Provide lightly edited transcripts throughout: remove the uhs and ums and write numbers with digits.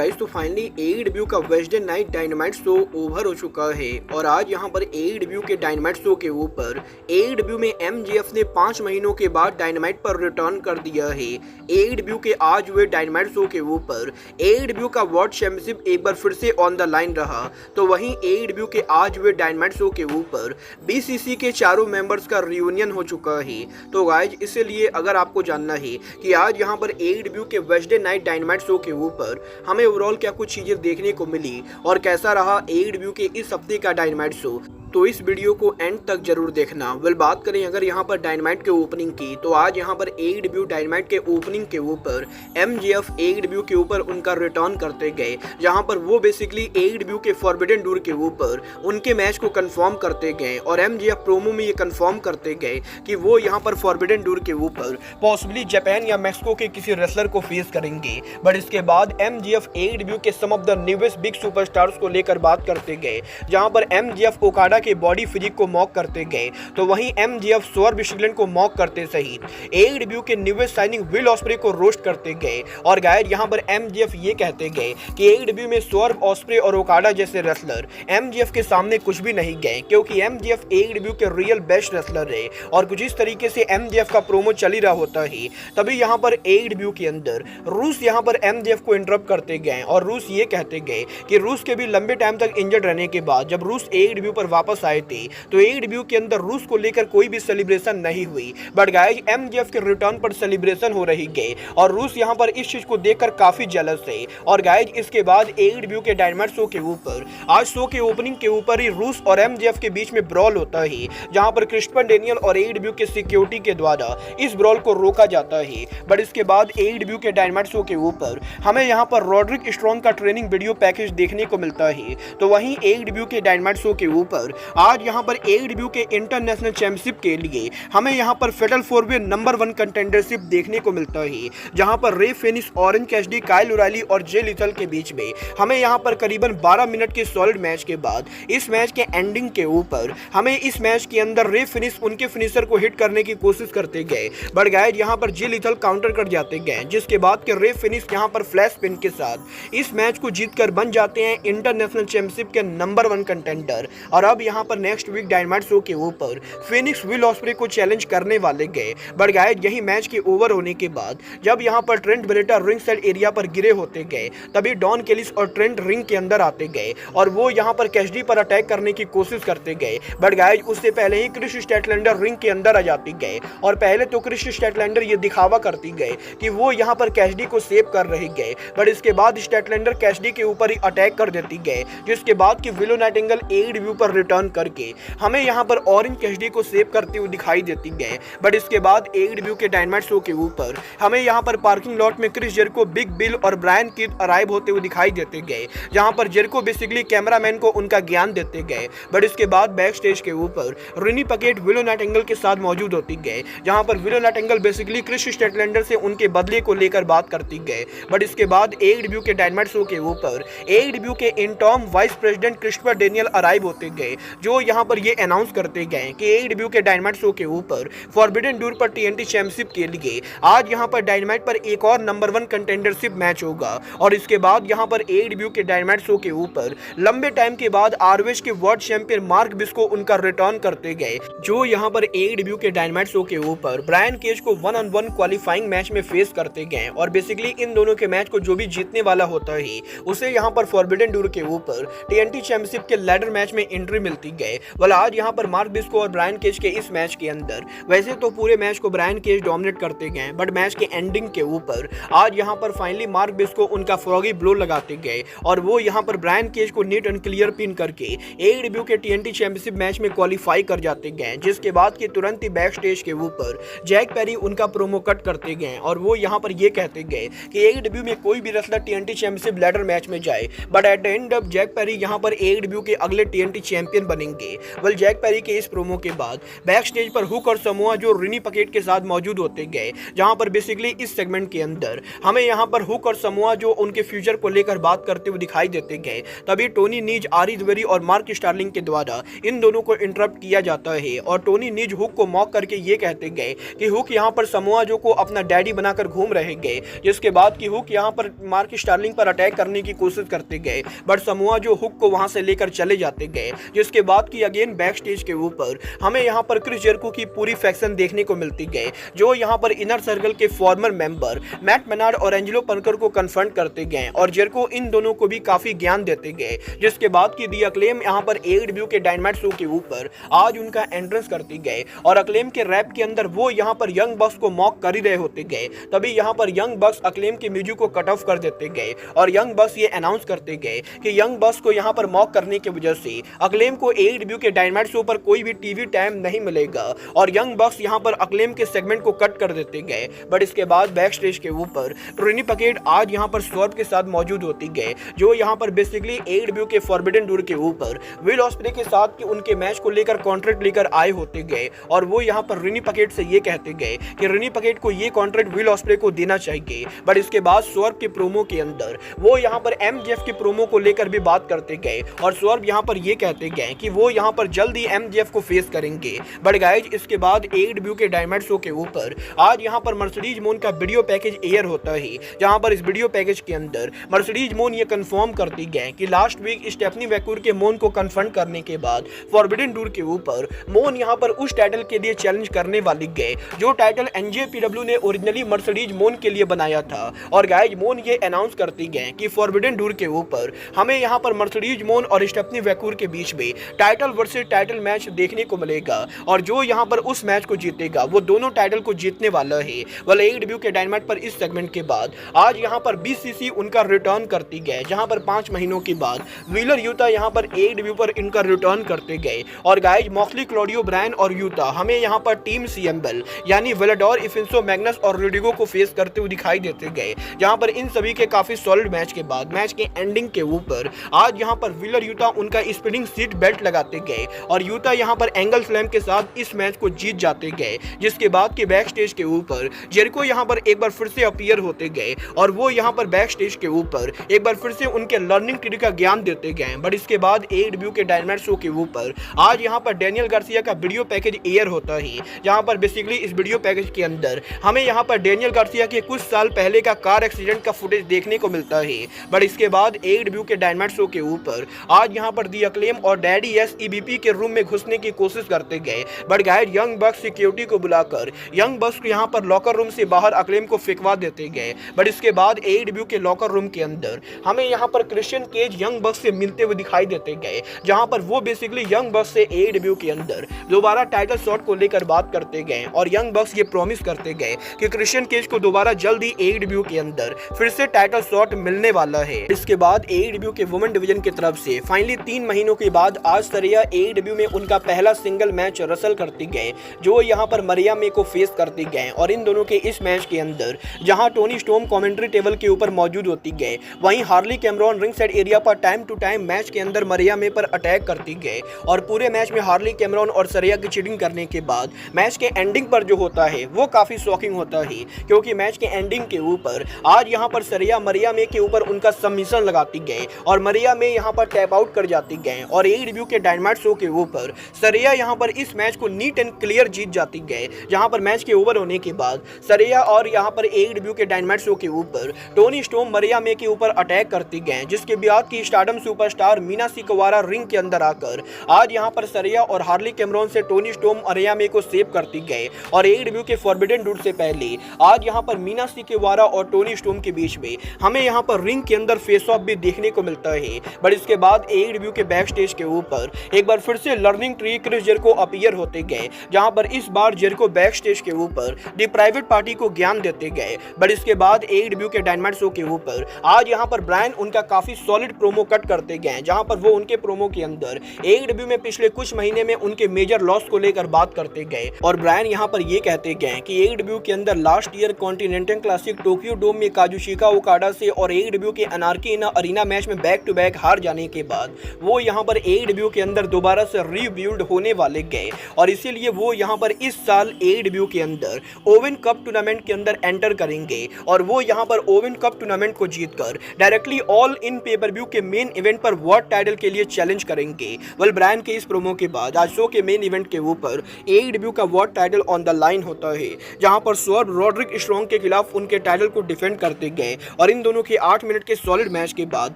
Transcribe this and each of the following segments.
Guys तो finally AEW का Wednesday night dynamite show over हो चुका है और आज यहां पर एईडब्ल्यू के डायनामाइट शो के ऊपर एईडब्ल्यू में एमजेएफ ने 5 महीनों के बाद डायनामाइट पर रिटर्न कर दिया है। एईडब्ल्यू के आज हुए डायनामाइट शो के ऊपर एईडब्ल्यू का वर्ल्ड चैंपियनशिप एक बार फिर से ऑन द लाइन रहा, तो वहीं एईडब्ल्यू के आज हुए डायनामाइट शो के ऊपर बीसीसी के चारों मेंबर्स का रियूनियन हो चुका है। तो गाइज इसलिए अगर आपको जानना है कि आज यहां पर एईडब्ल्यू के वेडनेसडे नाइट डायनामाइट शो के ऊपर हमें ओवरऑल क्या कुछ चीजें देखने को मिली और कैसा रहा एईडब्ल्यू के इस हफ्ते का डायनामाइट शो, तो इस वीडियो को एंड तक जरूर देखना। बात करें अगर यहाँ पर डायनामाइट के ओपनिंग की, तो आज यहाँ पर एईडब्ल्यू डायनामाइट के ओपनिंग के ऊपर एमजेएफ एईडब्ल्यू के ऊपर उनका रिटर्न करते गए, जहाँ पर वो बेसिकली एईडब्ल्यू के फॉरबिडन डोर के ऊपर उनके मैच को कंफर्म करते गए और एमजेएफ प्रोमो में ये कंफर्म करते गए कि वो यहाँ पर फॉरबिडन डोर के ऊपर पॉसिबली जापान या मैक्सिको के किसी रेसलर को फेस करेंगे। बट इसके बाद एमजेएफ एईडब्ल्यू के some of the newest big superstars को लेकर बात करते गए, जहाँ पर एमजेएफ ओकाडा के बॉडी फिजिक को मॉक करते गए, तो वहीं एमजेएफ स्वॉर्ब शिगलैंड को मॉक करते सही एईडब्ल्यू के न्यूएस्ट साइनिंग विल ऑस्प्रे को रोस्ट करते गए। और गाइस यहां पर एमजेएफ ये कहते गए कि एईडब्ल्यू में स्वॉर्ब ऑस्प्रे और ओकाडा जैसे रेसलर एमजेएफ के सामने कुछ भी नहीं गए, क्योंकि एमजेएफ एईडब्ल्यू के रियल बेस्ट रेसलर है। और कुछ इस तरीके से एमजेएफ का प्रोमो चल ही रहा होता है, तभी यहां पर एईडब्ल्यू के अंदर रूस यहां पर एमजेएफ को इंटरप्ट करते गए और रूस ये कहते गए कि रूस के भी लंबे टाइम तक इंजर्ड रहने के बाद जब रूस एईडब्ल्यू पर वापस आए थे तो एईडब्ल्यू के अंदर रूस को लेकर कोई भी सेलिब्रेशन नहीं हुई। बट गाइस एमजेएफ के रिटर्न पर सेलिब्रेशन हो रही गई और रूस यहां पर इस चीज को देखकर काफी जेलस है। और गाइस इसके बाद एईडब्ल्यू के डायनामाइट शो के ऊपर आज शो के ओपनिंग के ऊपर ही रूस और एमजेएफ के बीच में ब्रॉल होता है, जहां पर क्रिस्टोफर डेनियल और एईडब्ल्यू के सिक्योरिटी के द्वारा इस ब्रॉल को रोका जाता है। बट इसके बाद एईडब्ल्यू के डायनामाइट शो के ऊपर हमें यहां पर रॉड्रिक स्ट्रॉन्ग का ट्रेनिंग वीडियो पैकेज देखने को मिलता है। तो वहीं एईडब्ल्यू के डायनामाइट शो के ऊपर आज यहां पर एईडब्ल्यू के इंटरनेशनल चैंपियनशिप के लिए हमें यहां पर फेटल 4-वे नंबर 1 कंटेंडरशिप देखने को मिलता है, जहां पर Rey Fenix, Orange Cassidy, Kyle O'Reilly और जे लिथल के बीच में हमें यहां पर करीबन 12 मिनट के सॉलिड मैच के बाद इस मैच के एंडिंग के ऊपर हमें इस मैच के अंदर रे फेनिक्स उनके फिनिशर को हिट करने की कोशिश करते गए। बट गाइस यहां पर जे लिथल काउंटर कर जाते गए, जिसके बाद के रे फेनिक्स यहां पर फ्लैश पिन के साथ इस मैच को जीतकर बन जाते हैं इंटरनेशनल चैंपियनशिप के नंबर 1 कंटेंडर। और अब यहां पर नेक्स्ट वीक डायनामाइट शो के ऊपर फिनिक्स विल ऑस्प्रे को चैलेंज करने वाले गए। बट गाइस यही मैच के ओवर होने के बाद जब यहां पर Trent belated ring side area पर गिरे होते गए, तभी डॉन केलिस और ट्रेंट रिंग के अंदर आते गए और वो यहां पर कैसिडी पर अटैक करने की कोशिश करते गए। बट गाइस उससे पहले ही क्रिस स्टैटलैंडर रिंग के अंदर आ जाती गए और पहले तो क्रिस स्टैटलैंडर ये दिखावा करती गए कि वो यहां पर कैसिडी को सेव कर रही गए। बट इसके बाद स्टैटलैंडर कैसिडी के ऊपर ही अटैक कर देती गए, जिसके बाद कि विलो नाइटिंगेल एईडब्ल्यू पर रिटर्न करके हमें यहां पर ऑरेंज कैसिडी को सेव करते हुए दिखाई देती गए। बट इसके बाद एईडब्ल्यू के डायनामाइट शो के ऊपर हमें यहां पर पार्किंग लॉट में क्रिस जेरिको, बिग बिल और ब्रायन कीथ अराइव होते हुए दिखाई देते गए, जहां पर जेरिको बेसिकली कैमरामैन को उनका ज्ञान देते गए। बट इसके बाद बैक स्टेज के ऊपर रिनी पकेट विलो नाइटिंगेल के साथ मौजूद होती गए, जहां पर विलो नाइटिंगेल बेसिकली क्रिस स्टैटलैंडर से उनके बदले को लेकर बात करती गए। बट इसके बाद एईडब्ल्यू के डायनामाइट शो के ऊपर एईडब्ल्यू के interim vice president Christopher Daniel arrive होते गए, जो यहां पर ये अनाउंस करते गए कि एईडब्ल्यू के डायनामाइट शो के ऊपर फॉरबिडन डोर पर टीएनटी चैंपियनशिप के लिए आज यहां पर डायनामाइट पर एक और नंबर 1 कंटेंडरशिप मैच होगा। और इसके बाद यहां पर एईडब्ल्यू के डायनामाइट शो के ऊपर लंबे टाइम के बाद आरओएच के वर्ल्ड चैंपियन मार्क बिस्को उनका रिटर्न करते गए, जो यहां पर एईडब्ल्यू के डायनामाइट शो के ऊपर ब्रायन केज को 1-on-1 क्वालिफाइंग मैच में फेस करते गए। और बेसिकली इन दोनों के मैच को जो भी जीतने वाला होता है उसे यहां पर फॉरबिडन डोर के ऊपर टीएनटी चैंपियनशिप के लैडर मैच में एंट्री मिलती गए। वाला आज यहां पर मार्क बिस्को और ब्रायन केज के इस मैच के अंदर वैसे तो पूरे मैच को ब्रायन केज डोमिनेट करते गए, बट मैच के एंडिंग के ऊपर आज यहां पर फाइनली मार्क बिस्को उनका फ्रॉगी ब्लो लगाते गए और वो यहां पर ब्रायन केज को नीट एंड क्लियर पिन करके एईडब्ल्यू के टीएनटी चैंपियनशिप मैच में क्वालिफाई कर जाते गए। जिसके बाद के तुरंत ही बैक स्टेज के ऊपर जैक पेरी उनका प्रोमो कट करते गए और वो यहां पर ये कहते गए कि एईडब्ल्यू में कोई भी wrestler TNT championship ladder match में जाए, but at the end of Jack Perry यहां पर एईडब्ल्यू के अगले टीएनटी चैंपियन चैंपियन बनेंगे। वेल जैक पेरी के इस प्रोमो के बाद बैक स्टेज पर हुक और समोआ जो रेनी पैकेट के साथ मौजूद होते गए, जहां पर बेसिकली इस सेगमेंट के अंदर हमें यहां पर हुक और समोआ जो उनके फ्यूचर को लेकर बात करते हुए दिखाई देते गए। तभी टोनी नीज, आरी द्वेरी और मार्क स्टार्लिंग के द्वारा इन दोनों को इंटरप्ट किया जाता है और टोनी नीज हुक को मॉक करके ये कहते गए कि हुक यहां पर समोआ जो को अपना डैडी बनाकर घूम रहे गए, जिसके बाद कि हुक यहां पर मार्क स्टार्लिंग पर अटैक करने की कोशिश करते गए, बट समोआ जो हुक को वहां से लेकर चले जाते गए। जिसके बाद कि अगेन बैक स्टेज के ऊपर हमें यहां पर क्रिस जेरिको की पूरी फैक्शन देखने को मिलती गए, जो यहां पर इनर सर्कल के फॉर्मर मेंबर मैट मेनार्ड और एंजेलो पनकर को कन्फ्रंट करते गए और जेरिको इन दोनों को भी काफी ज्ञान देते गए। जिसके बाद कि दी अक्लेम यहां पर एडब्ल्यू के डायनामाइट शो के ऊपर आज उनका एंट्रेंस करते गए और अक्लेम के रैप के अंदर वो यहां पर यंग बक्स को मॉक कर ही रहे होते गए। तभी यहां पर यंग बक्स अक्लेम के म्यूजिक को कट ऑफ कर देते गए और यंग बक्स ये अनाउंस करते गए कि यंग बक्स को यहां पर मॉक करने की वजह से अक्लेम को एडब्ल्यू के डायनामाइट शो पर कोई भी टीवी टाइम नहीं मिलेगा और यंग बक्स यहां पर अक्लेम के सेगमेंट को कट कर देते गए। बट इसके बाद बैक स्टेज के ऊपर रेनी पैकेट आज यहां पर स्वर्व के साथ मौजूद होती गए, जो यहां पर बेसिकली एडब्ल्यू के फॉरबिडन डोर के ऊपर विल ऑस्प्रे के साथ उनके मैच को लेकर कॉन्ट्रैक्ट लेकर आए होते गए और वो यहां पर रेनी पैकेट से ये कहते गए कि रेनी पैकेट को ये कॉन्ट्रैक्ट विल ऑस्प्रे को देना चाहिए। बट इसके बाद स्वर्व के प्रोमो के अंदर वो यहां पर एमजेएफ के प्रोमो को लेकर भी बात करते गए और स्वर्व यहां पर ये कहते गए कि वो यहां पर जल्द ही एमजेएफ को फेस करेंगे। बट गाइज इसके बाद एडब्ल्यू के डायनामाइट शो के ऊपर आज यहां पर मर्सिडीज मोन का वीडियो पैकेज एयर होता है, जहां पर इस वीडियो पैकेज के अंदर मर्सिडीज मोन ये कंफर्म करती गए कि लास्ट वीक स्टेफनी वैकूर के मोन को कन्फ्रंट करने के बाद फॉरबिडन डोर के ऊपर मोन यहां पर उस टाइटल के लिए चैलेंज करने वाली गए जो टाइटल एनजेपीडब्ल्यू ने ओरिजिनली मर्सिडीज मोन के लिए बनाया था। और गाइज मोन ये अनाउंस करती गए कि फॉरबिडन डोर के ऊपर हमें यहां पर मर्सिडीज मोन और स्टेफनी वैकूर के बीच में टाइटल वर्सेस टाइटल मैच देखने को मिलेगा और जो यहां पर उस मैच को जीतेगा वो दोनों टाइटल को जीतने वाला है। वाला एडब्ल्यू के डायनामाइट पर इस सेगमेंट के बाद आज यहां पर बीसीसी उनका रिटर्न करती गए, जहां पर 5 महीनों के बाद व्हीलर यूता यहां पर एडब्ल्यू पर इनका रिटर्न करते गए और गाइज मॉक्सली, क्लॉडियो, ब्रायन और यूता हमें यहां पर टीम सीएमबल यानी वेलाडोर, इफिंसो, मैग्नस और रोड्रिगो को फेस करते हुए दिखाई देते गए, जहां पर इन सभी के काफी सॉलिड मैच के बाद मैच के एंडिंग के ऊपर आज यहां पर व्हीलर यूता उनका स्पिनिंग सीट बेल्ट लगाते गए और यूता यहां पर एंगल स्लैम के साथ इस मैच को जीत जाते गए। जिसके बाद के बैक स्टेज के ऊपर जेरिको यहां पर एक बार फिर से अपीयर होते गए और वो यहां पर बैक स्टेज के ऊपर एक बार फिर से उनके लर्निंग ट्री का ज्ञान देते गए। बट इसके बाद एडब्ल्यू के डायनामाइट शो के ऊपर आज यहां पर डेनियल गार्सिया का वीडियो पैकेज एयर होता है, जहां पर बेसिकली इस वीडियो पैकेज के अंदर हमें यहां पर डेनियल गार्सिया के कुछ साल पहले का कार एक्सीडेंट का फुटेज देखने को मिलता है। बट इसके बाद एडब्ल्यू के डायनामाइट शो के ऊपर आज यहां पर दी अक्लेम और डैडी एस ईबीपी के रूम में घुसने की कोशिश करते गए, but guide young box security को बुलाकर यंग बक्स को यहां पर लॉकर रूम से बाहर अक्लेम को फेंकवा देते गए। बट इसके बाद एडब्ल्यू के लॉकर रूम के अंदर हमें यहां पर क्रिश्चियन केज यंग बक्स से मिलते हुए दिखाई देते गए, जहां पर वो बेसिकली यंग बक्स से एडब्ल्यू के अंदर दोबारा टाइटल शॉट को लेकर बात करते गए और यंग बक्स ये प्रॉमिस करते गए कि क्रिश्चियन केज को दोबारा जल्दी एडब्ल्यू के अंदर फिर से टाइटल शॉट मिलने वाला है। इसके बाद एडब्ल्यू के वुमेन डिवीजन की तरफ से फाइनली 3 महीनों के बाद आज सरिया एडब्ल्यू में उनका पहला सिंगल मैच रसल करती गए, जो यहां पर मरिया मे को फेस करते गए और इन दोनों के इस मैच के अंदर जहां टोनी स्टॉर्म कमेंट्री टेबल के ऊपर मौजूद होती गए, वहीं Harley Cameron ring side area पर टाइम टू टाइम मैच के अंदर मरिया मे पर अटैक करती गए और पूरे मैच में हार्ली कैमरॉन और सरिया की चीटिंग करने के बाद मैच के एंडिंग पर जो होता है वो काफी शॉकिंग होता है, क्योंकि मैच के एंडिंग के ऊपर आज यहां पर सरिया मरिया मे के ऊपर उनका सबमिशन लगाती गए और मरिया मे यहां पर टैप आउट कर जाती गए और एडब्ल्यू के डायनामाइट शो के ऊपर सरिया यहां पर इस मैच को नीट एंड क्लियर जीत जाती गए, जहां पर मैच के ओवर होने के बाद सरिया और यहां पर एडब्ल्यू के डायनामाइट शो के ऊपर टोनी स्टॉर्म मरिया मे के ऊपर अटैक करती गए, जिसके बाद की स्टारडम सुपरस्टार मीना सिकवारा रिंग के अंदर आकर आज यहां पर सरिया और हार्ली कैमरॉन से टोनी स्टॉर्म मरिया मे को सेव करती गए और एडब्ल्यू के फॉरबिडन डोर से पहले आज यहां पर मीना सिकवारा और टोनी स्टॉर्म के बीच में हमें यहां पर रिंग के अंदर फेस ऑफ भी देखने को मिलता है। बट इसके बाद एडब्ल्यू के बैक स्टेज के ऊपर एक बार फिर से learning tree Chris Jericho appear होते गए, जहां पर इस बार जेरिको बैक स्टेज के ऊपर दी प्राइवेट पार्टी को ज्ञान देते गए। बट इसके बाद एडब्ल्यू के डायनामाइट शो के ऊपर आज यहां पर ब्रायन उनका काफी सॉलिड प्रोमो कट करते गए, जहां पर वो उनके प्रोमो के अंदर एडब्ल्यू में पिछले कुछ महीने में उनके मेजर लॉस को लेकर बात करते गए और ब्रायन यहां पर ये कहते गए कि एडब्ल्यू के अंदर last year continental classic Tokyo Dome में काजुशिका ओकाडा से और एडब्ल्यू के अनार्की इन अरीना मैच में बैक टू बैक हार जाने के बाद वो यहां पर एडब्ल्यू AEW के अंदर दोबारा से रीबिल्ड होने वाले गए और इसीलिए वो यहाँ पर इस साल AEW के अंदर ओवन कप टूर्नामेंट के अंदर एंटर करेंगे और वो यहाँ पर ओवन कप टूर्नामेंट को जीतकर directly all in pay per view के मेन इवेंट पर वर्ल्ड टाइटल के लिए चैलेंज करेंगे। वेल ब्रायन के इस प्रोमो के बाद आज शो के मेन इवेंट के ऊपर AEW का world title on the line होता है, जहां पर स्वर्व रॉड्रिक स्ट्रॉन्ग के खिलाफ उनके टाइटल को डिफेंड करते गए और इन दोनों के 8 मिनट के सॉलिड मैच के बाद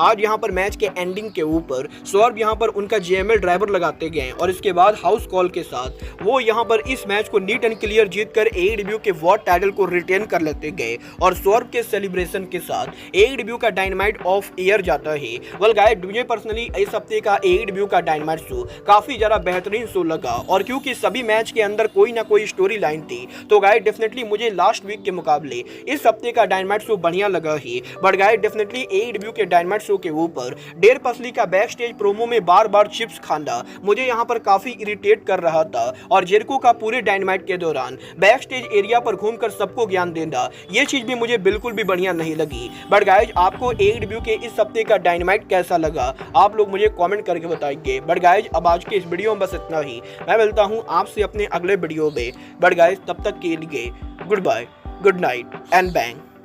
आज यहां पर मैच के एंडिंग के ऊपर स्वर्व यहां पर उनका JML ड्राइवर लगाते गए और इसके बाद हाउस कॉल के साथ वो यहां पर इस मैच को नीट एंड क्लियर जीतकर AEW के वर्ल्ड टाइटल को रिटेन कर लेते गए और स्वर्व के सेलिब्रेशन के साथ AEW का डायनामाइट ऑफ ईयर जाता है। वेल गाइस, मुझे पर्सनली इस हफ्ते का AEW का डायनामाइट शो काफी ज्यादा बेहतरीन शो लगा और क्योंकि सभी मैच के अंदर कोई ना कोई स्टोरी लाइन थी तो गाइस डेफिनेटली मुझे लास्ट वीक के मुकाबले इस हफ्ते का डायनामाइट शो बढ़िया लगा ही। बट गाइस डेफिनेटली AEW के डायनामाइट शो के ऊपर डेर पसली का बैक स्टेज प्रोमो में बार बार चिप्स खाना मुझे यहाँ पर काफी इरिटेट कर रहा था और जेरिको का पूरे डायनामाइट के दौरान बैक स्टेज एरिया पर घूमकर सबको ज्ञान देना ये चीज भी मुझे बिल्कुल भी बढ़िया नहीं लगी। बट गाइस, आपको AEW के इस हफ्ते का डायनामाइट कैसा लगा आप लोग मुझे कमेंट करके बताइए। बट गाइस, अब आज के इस वीडियो में बस इतना ही। मैं मिलता हूं आपसे अपने अगले वीडियो में। बट गाइस, तब तक के लिए goodbye, good night and bang.